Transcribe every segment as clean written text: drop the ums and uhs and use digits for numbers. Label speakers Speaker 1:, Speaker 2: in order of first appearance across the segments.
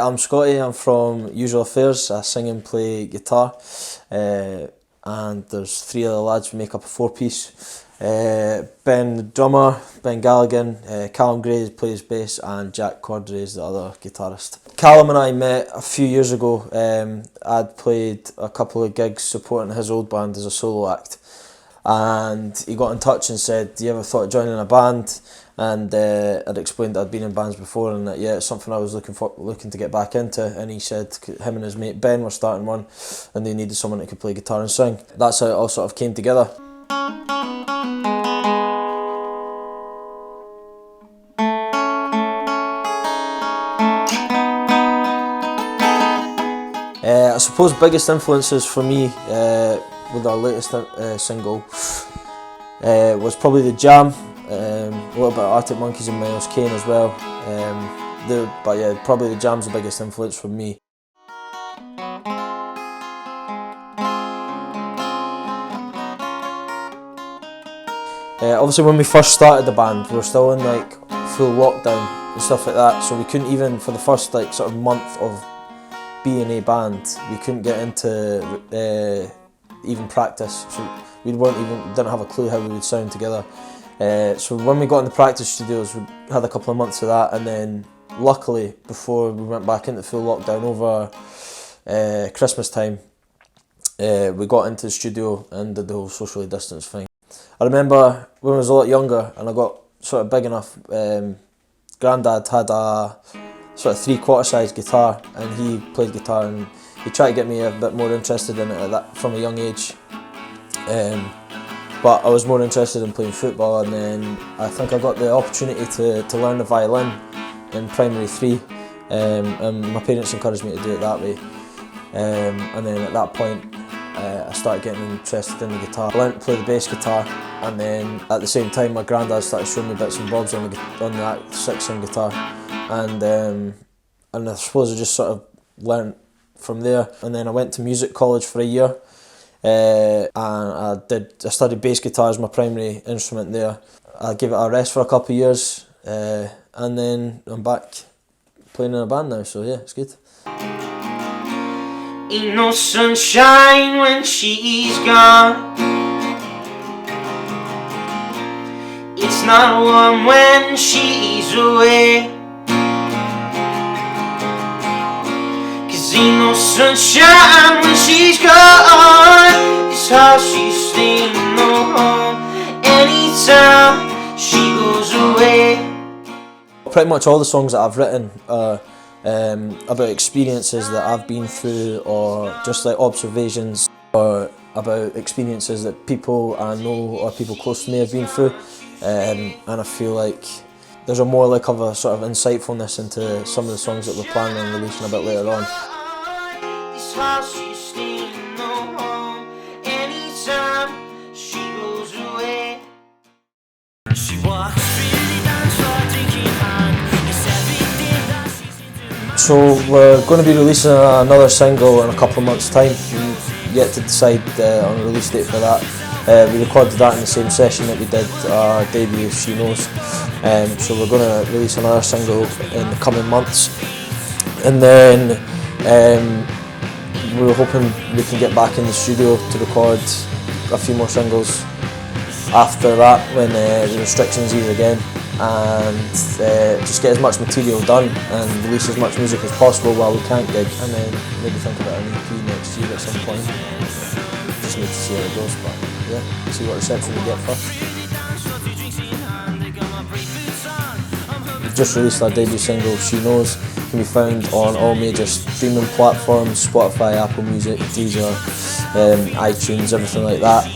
Speaker 1: I'm Scotty, I'm from Usual Affairs. I sing and play guitar, and there's three other lads who make up a four-piece. Ben the drummer, Ben Galligan, Callum Gray plays bass, and Jack Cordray is the other guitarist. Callum and I met a few years ago. I'd played a couple of gigs supporting his old band as a solo act, and he got in touch and said, "Do you ever thought of joining a band?" And I'd explained that I'd been in bands before and that it's something I was looking to get back into. And he said him and his mate Ben were starting one, and they needed someone that could play guitar and sing. That's how it all sort of came together. I suppose biggest influences for me with our latest single was probably The Jam, a little bit of Arctic Monkeys and Miles Kane as well. But yeah, probably The Jam's the biggest influence for me. Obviously when we first started the band, we were still in like full lockdown and stuff like that, so we couldn't even, for the first like sort of month of being a band, we couldn't get into even practice, so we didn't have a clue how we would sound together. So when we got in the practice studios, we had a couple of months of that, and then luckily before we went back into full lockdown over Christmas time, we got into the studio and did the whole socially distanced thing. I remember when I was a lot younger and I got sort of big enough, Grandad had a sort of 3/4 size guitar, and he played guitar, and he tried to get me a bit more interested in it from a young age. But I was more interested in playing football, and then I think I got the opportunity to learn the violin in primary 3, and my parents encouraged me to do it that way. And then at that point I started getting interested in the guitar. I learned to play the bass guitar, and then at the same time my granddad started showing me bits and bobs on that 6-string guitar, and I suppose I just sort of learned from there. And then I went to music college for a year, and I studied bass guitar as my primary instrument there. I gave it a rest for a couple of years, and then I'm back playing in a band now, so yeah, it's good.
Speaker 2: Ain't no sunshine when she's gone. It's not warm when she's away. 'Cause ain't no sunshine when she's gone. This house she's staying no home anytime she goes away.
Speaker 1: Pretty much all the songs that I've written are about experiences that I've been through, or just like observations, or about experiences that people I know or people close to me have been through, and I feel like there's a more like of a sort of insightfulness into some of the songs that we're planning on releasing a bit later on.
Speaker 2: This house she's staying no home anytime she goes away. She walks freely down for drinking hand.
Speaker 1: So we're going to be releasing another single in a couple of months' time. We've yet to decide on a release date for that. We recorded that in the same session that we did our debut, She Knows. So we're going to release another single in the coming months, and then we're hoping we can get back in the studio to record a few more singles after that, when the restrictions ease again, and just get as much material done and release as much music as possible while we can't gig, and then maybe think about an EP next year at some point. Just need to see how it goes, but yeah, see what reception we get first. We've just released our debut single, She Knows. It can be found on all major streaming platforms: Spotify, Apple Music, Deezer, iTunes, everything like that.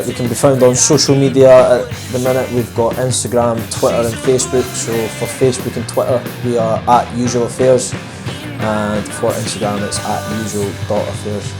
Speaker 1: We can be found on social media at the minute. We've got Instagram, Twitter and Facebook. So for Facebook and Twitter we are at Usual Affairs, and for Instagram it's at usual.affairs.